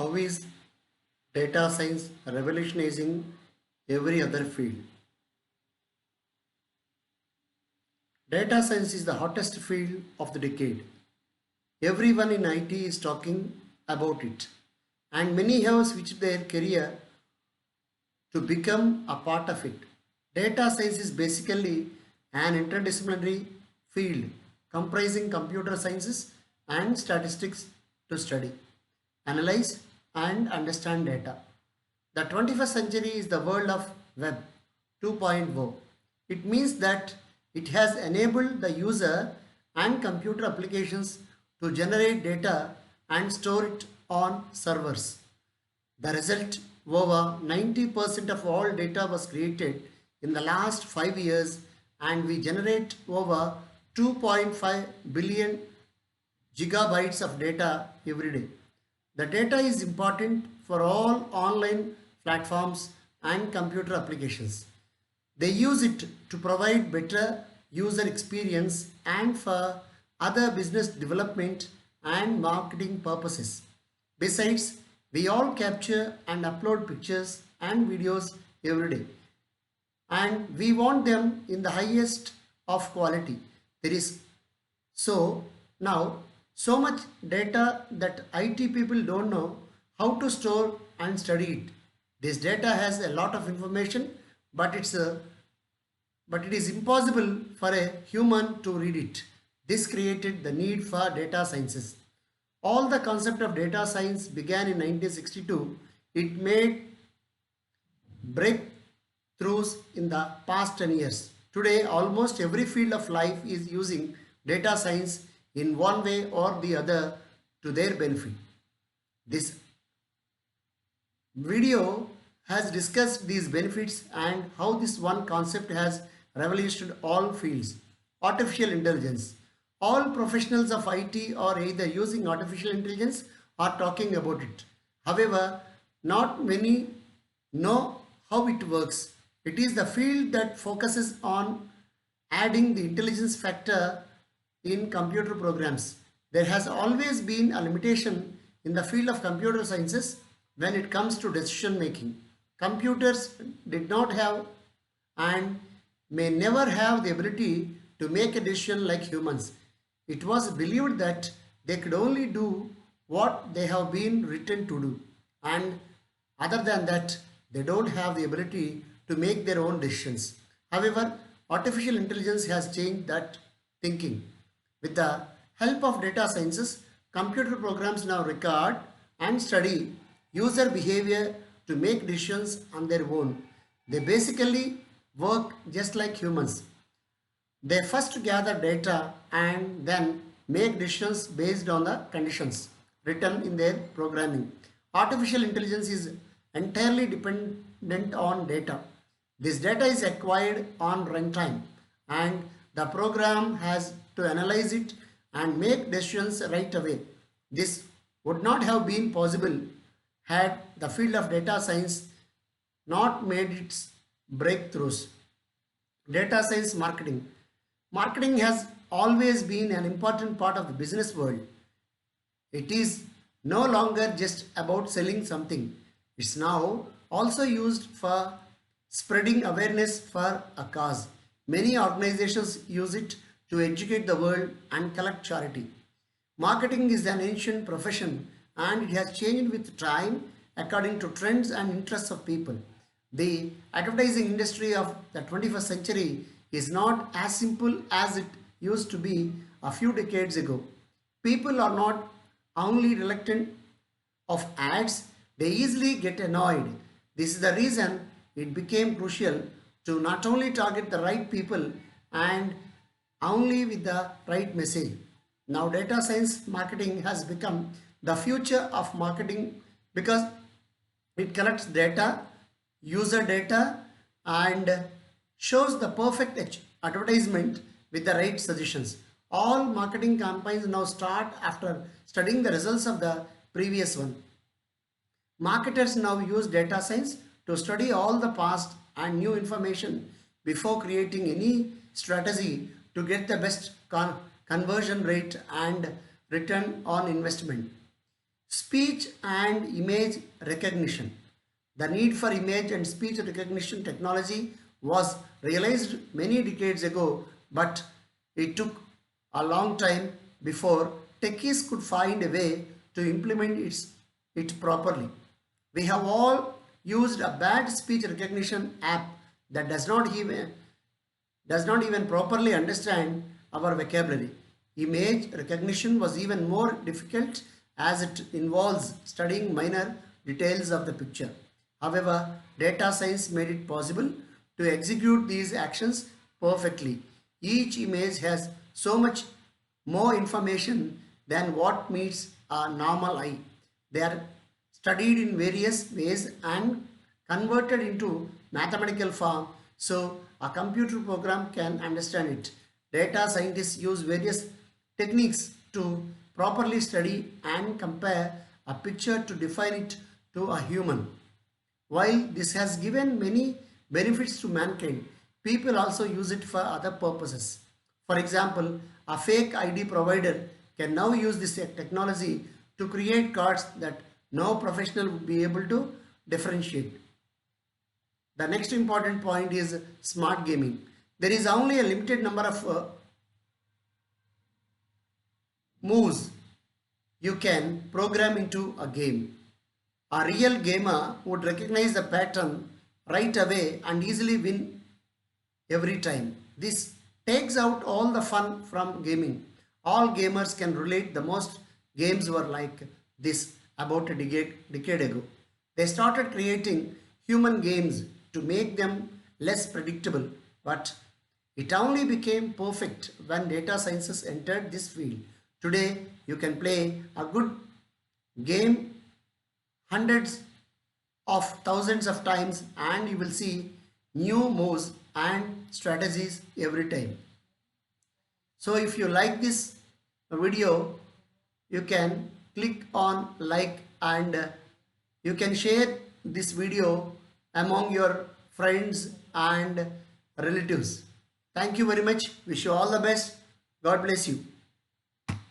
How is data science revolutionizing every other field? Data science is the hottest field of the decade. Everyone in IT is talking about it, and many have switched their career to become a part of it. Data science is basically an interdisciplinary field comprising computer sciences and statistics to study, analyze, and understand data. The 21st century is the world of Web 2.0. It means that it has enabled the user and computer applications to generate data and store it on servers. The result, over 90% of all data was created in the last 5 years, and we generate over 2.5 billion gigabytes of data every day. The data is important for all online platforms and computer applications. They use it to provide better user experience and for other business development and marketing purposes. Besides, we all capture and upload pictures and videos every day, and we want them in the highest of quality. There is so now so much data that IT people don't know how to store and study it. This data has a lot of information, but it is impossible for a human to read it. This created the need for data sciences. All the concept of data science began in 1962. It made breakthroughs in the past 10 years. Today, almost every field of life is using data science in one way or the other to their benefit. This video has discussed these benefits and how this one concept has revolutionized all fields. Artificial intelligence. All professionals of IT are either using artificial intelligence or talking about it. However, not many know how it works. It is the field that focuses on adding the intelligence factor in computer programs. There has always been a limitation in the field of computer sciences when it comes to decision making. Computers did not have and may never have the ability to make a decision like humans. It was believed that they could only do what they have been written to do, and other than that, they don't have the ability to make their own decisions. However, artificial intelligence has changed that thinking. With the help of data sciences, computer programs now record and study user behavior to make decisions on their own. They basically work just like humans. They first gather data and then make decisions based on the conditions written in their programming. Artificial intelligence is entirely dependent on data. This data is acquired on runtime, and the program has to analyze it and make decisions right away. This would not have been possible had the field of data science not made its breakthroughs. Data science marketing. Marketing has always been an important part of the business world. It is no longer just about selling something. It's now also used for spreading awareness for a cause. Many organizations use it to educate the world and collect charity. Marketing is an ancient profession, and it has changed with time according to trends and interests of people. The advertising industry of the 21st century is not as simple as it used to be a few decades ago. People are not only reluctant of ads, they easily get annoyed. This is the reason it became crucial to not only target the right people and only with the right message. Now, data science marketing has become the future of marketing because it collects data, user data, and shows the perfect advertisement with the right suggestions. All marketing campaigns now start after studying the results of the previous one. Marketers now use data science to study all the past and new information before creating any strategy to get the best conversion rate and return on investment. Speech and image recognition. The need for image and speech recognition technology was realized many decades ago, but it took a long time before techies could find a way to implement it properly. We have all used a bad speech recognition app that does not even properly understand our vocabulary. Image recognition was even more difficult as it involves studying minor details of the picture. However, data science made it possible to execute these actions perfectly. Each image has so much more information than what meets a normal eye. They are studied in various ways and converted into mathematical form so a computer program can understand it. Data scientists use various techniques to properly study and compare a picture to define it to a human. While this has given many benefits to mankind, people also use it for other purposes. For example, a fake ID provider can now use this technology to create cards that no professional would be able to differentiate. The next important point is smart gaming. There is only a limited number of moves you can program into a game. A real gamer would recognize the pattern right away and easily win every time. This takes out all the fun from gaming. All gamers can relate. The most games were like this about a decade ago. They started creating human games to make them less predictable, but it only became perfect when data sciences entered this field. Today, you can play a good game hundreds of thousands of times and you will see new moves and strategies every time. So if you like this video, you can click on like and you can share this video among your friends and relatives. Thank you very much. Wish you all the best. God bless you.